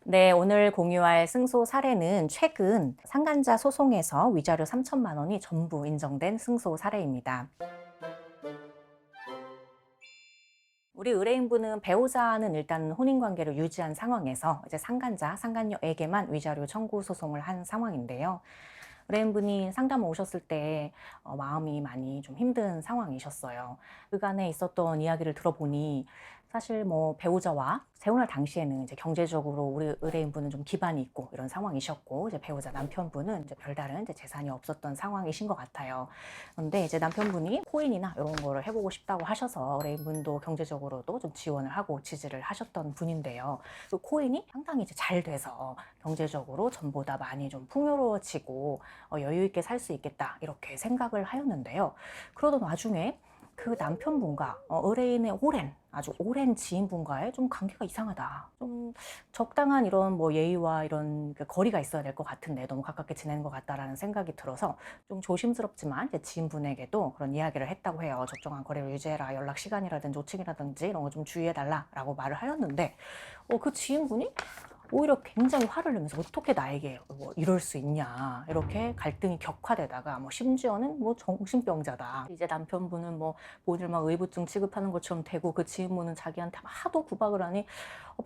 네, 오늘 공유할 승소 사례는 최근 상간자 소송에서 위자료 3천만 원이 전부 인정된 승소 사례입니다. 우리 의뢰인분은 배우자는 일단 혼인관계를 유지한 상황에서 이제 상간자, 상간녀에게만 위자료 청구 소송을 한 상황인데요. 의뢰인분이 상담 오셨을 때 마음이 많이 좀 힘든 상황이셨어요. 그간에 있었던 이야기를 들어보니 사실 뭐 배우자와 재혼할 당시에는 이제 경제적으로 우리 의뢰인분은 좀 기반이 있고 이런 상황이셨고, 이제 배우자 남편분은 이제 별다른 이제 재산이 없었던 상황이신 것 같아요. 그런데 이제 남편분이 코인이나 이런 거를 해보고 싶다고 하셔서 의뢰인분도 경제적으로도 좀 지원을 하고 지지를 하셨던 분인데요. 그 코인이 상당히 이제 잘 돼서 경제적으로 전보다 많이 좀 풍요로워지고 여유 있게 살 수 있겠다 이렇게 생각을 하였는데요. 그러던 와중에 그 남편분과 의뢰인의 아주 오랜 지인분과의 좀 관계가 이상하다. 좀 적당한 이런 뭐 예의와 이런 그 거리가 있어야 될 것 같은데 너무 가깝게 지내는 것 같다라는 생각이 들어서 좀 조심스럽지만 이제 지인분에게도 그런 이야기를 했다고 해요. 적정한 거리를 유지해라. 연락 시간이라든지 호칭이라든지 이런 거 좀 주의해달라라고 말을 하였는데, 그 지인분이 오히려 굉장히 화를 내면서 어떻게 나에게 뭐 이럴 수 있냐, 이렇게 갈등이 격화되다가 뭐 심지어는 뭐 정신병자다, 이제 남편분은 뭐 본인을 막 의부증 취급하는 것처럼 되고, 그 지인분은 자기한테 하도 구박을 하니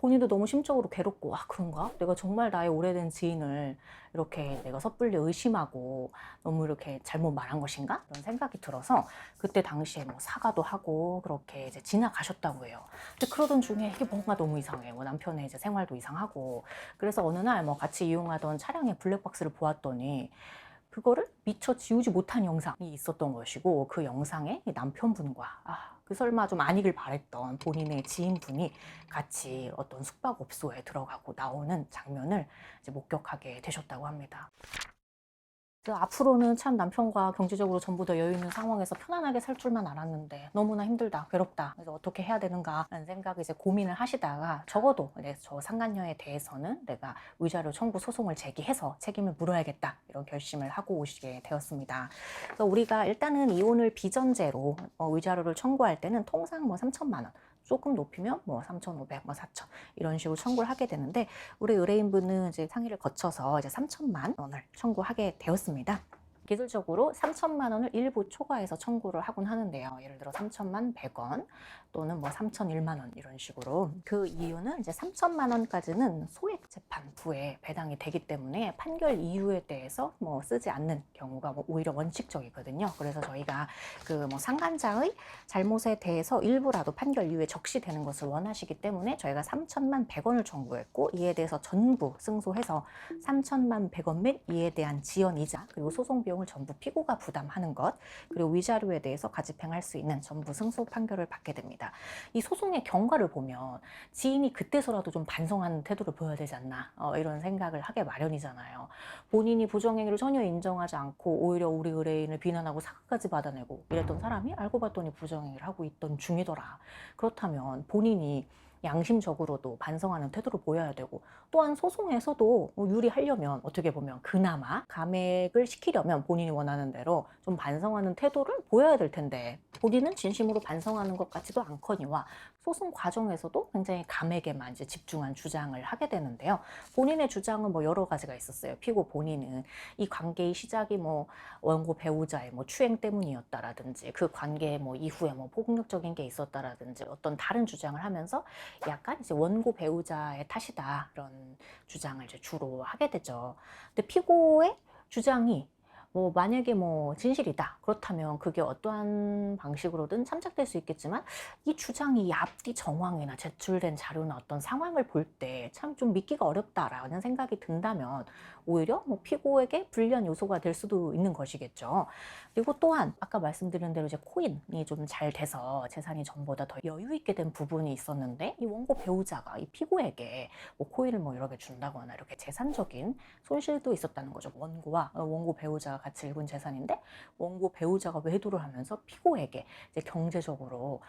본인도 너무 심적으로 괴롭고, 그런가? 내가 정말 나의 오래된 지인을 이렇게 내가 섣불리 의심하고 너무 이렇게 잘못 말한 것인가? 이런 생각이 들어서 그때 당시에 뭐 사과도 하고 그렇게 이제 지나가셨다고 해요. 근데 그러던 중에 이게 뭔가 너무 이상해. 뭐 남편의 이제 생활도 이상하고. 그래서 어느 날 뭐 같이 이용하던 차량의 블랙박스를 보았더니 그거를 미처 지우지 못한 영상이 있었던 것이고, 그 영상에 남편분과 그 설마 좀 아니길 바랬던 본인의 지인분이 같이 어떤 숙박업소에 들어가고 나오는 장면을 이제 목격하게 되셨다고 합니다. 그래서 앞으로는 참 남편과 경제적으로 전부 다 여유 있는 상황에서 편안하게 살 줄만 알았는데 너무나 힘들다, 괴롭다. 그래서 어떻게 해야 되는가라는 생각을 이제 고민을 하시다가, 적어도 저 상간녀에 대해서는 내가 위자료 청구 소송을 제기해서 책임을 물어야겠다, 이런 결심을 하고 오시게 되었습니다. 그래서 우리가 일단은 이혼을 비전제로 위자료를 청구할 때는 통상 뭐 3천만 원, 조금 높이면 뭐 3,500, 뭐 4천 이런 식으로 청구를 하게 되는데, 우리 의뢰인분은 이제 상의를 거쳐서 이제 3천만 원을 청구하게 되었습니다. 기술적으로 3천만 원을 일부 초과해서 청구를 하곤 하는데요. 예를 들어 3천만 100원 또는 뭐 3천일만 원 이런 식으로. 그 이유는 이제 3천만 원까지는 소액 재판부에 배당이 되기 때문에 판결 이유에 대해서 뭐 쓰지 않는 경우가 뭐 오히려 원칙적이거든요. 그래서 저희가 그 뭐 상간자의 잘못에 대해서 일부라도 판결 이유에 적시되는 것을 원하시기 때문에 저희가 3천만 100원을 청구했고, 이에 대해서 전부 승소해서 3천만 100원 및 이에 대한 지연이자 그리고 소송 비용을 전부 피고가 부담하는 것, 그리고 위자료에 대해서 가집행할 수 있는 전부 승소 판결을 받게 됩니다. 이 소송의 경과를 보면 지인이 그때서라도 좀 반성하는 태도를 보여야 되지 않나, 이런 생각을 하게 마련이잖아요. 본인이 부정행위를 전혀 인정하지 않고 오히려 우리 의뢰인을 비난하고 사과까지 받아내고 이랬던 사람이 알고 봤더니 부정행위를 하고 있던 중이더라. 그렇다면 본인이 양심적으로도 반성하는 태도를 보여야 되고, 또한 소송에서도 유리하려면 어떻게 보면 그나마 감액을 시키려면 본인이 원하는 대로 좀 반성하는 태도를 보여야 될 텐데, 본인은 진심으로 반성하는 것 같지도 않거니와 소송 과정에서도 굉장히 감액에만 이제 집중한 주장을 하게 되는데요. 본인의 주장은 뭐 여러 가지가 있었어요. 피고 본인은 이 관계의 시작이 뭐 원고 배우자의 뭐 추행 때문이었다라든지, 그 관계 뭐 이후에 뭐 폭력적인 게 있었다라든지, 어떤 다른 주장을 하면서 약간 이제 원고 배우자의 탓이다, 이런 주장을 이제 주로 하게 되죠. 근데 피고의 주장이 뭐 만약에 뭐 진실이다, 그렇다면 그게 어떠한 방식으로든 참작될 수 있겠지만, 이 주장이 앞뒤 정황이나 제출된 자료나 어떤 상황을 볼 때 참 좀 믿기가 어렵다라는 생각이 든다면 오히려 뭐 피고에게 불리한 요소가 될 수도 있는 것이겠죠. 그리고 또한 아까 말씀드린 대로 이제 코인이 좀 잘 돼서 재산이 전보다 더 여유 있게 된 부분이 있었는데, 이 원고 배우자가 이 피고에게 뭐 코인을 뭐 여러 개 준다거나 이렇게 재산적인 손실도 있었다는 거죠. 원고 배우자가 배우자가 같이 일군 재산인데 원고 배우자가 외도를 하면서 피고에게 이제 경제적으로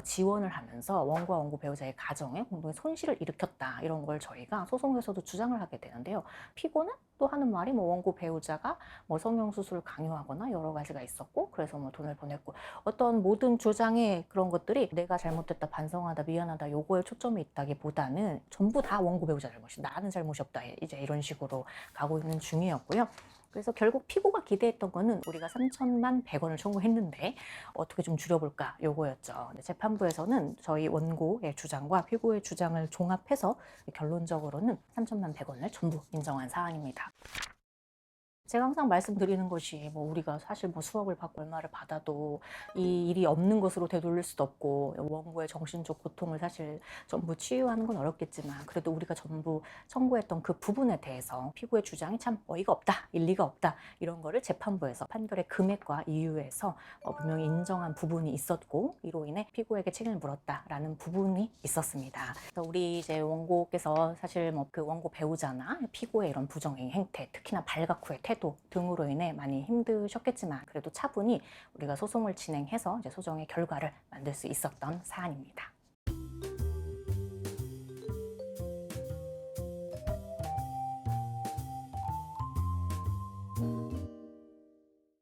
지원을 하면서 원고와 원고 배우자의 가정에 공동의 손실을 일으켰다. 이런 걸 저희가 소송에서도 주장을 하게 되는데요. 피고는 또 하는 말이 뭐 원고 배우자가 뭐 성형수술을 강요하거나 여러 가지가 있었고 그래서 뭐 돈을 보냈고 어떤 모든 주장의 그런 것들이 내가 잘못됐다, 반성하다, 미안하다 요거에 초점이 있다기보다는 전부 다 원고 배우자 잘못이다, 나는 잘못이 없다, 이제 이런 식으로 가고 있는 중이었고요. 그래서 결국 피고가 기대했던 거는 우리가 3천만 100원을 청구했는데 어떻게 좀 줄여볼까 요거였죠. 근데 재판부에서는 저희 원고의 주장과 피고의 주장을 종합해서 결론적으로는 3천만 100원을 전부 인정한 사안입니다. 제가 항상 말씀드리는 것이 뭐 우리가 사실 뭐 수억을 받고 얼마를 받아도 이 일이 없는 것으로 되돌릴 수도 없고 원고의 정신적 고통을 사실 전부 치유하는 건 어렵겠지만 그래도 우리가 전부 청구했던 그 부분에 대해서 피고의 주장이 참 어이가 없다, 일리가 없다 이런 거를 재판부에서 판결의 금액과 이유에서 분명히 인정한 부분이 있었고 이로 인해 피고에게 책임을 물었다라는 부분이 있었습니다. 그래서 우리 이제 원고께서 사실 뭐 그 원고 배우자나 피고의 이런 부정행위 행태, 특히나 발각 후의 태도 등으로 인해 많이 힘드셨겠지만 그래도 차분히 우리가 소송을 진행해서 이제 소송의 결과를 만들 수 있었던 사안입니다.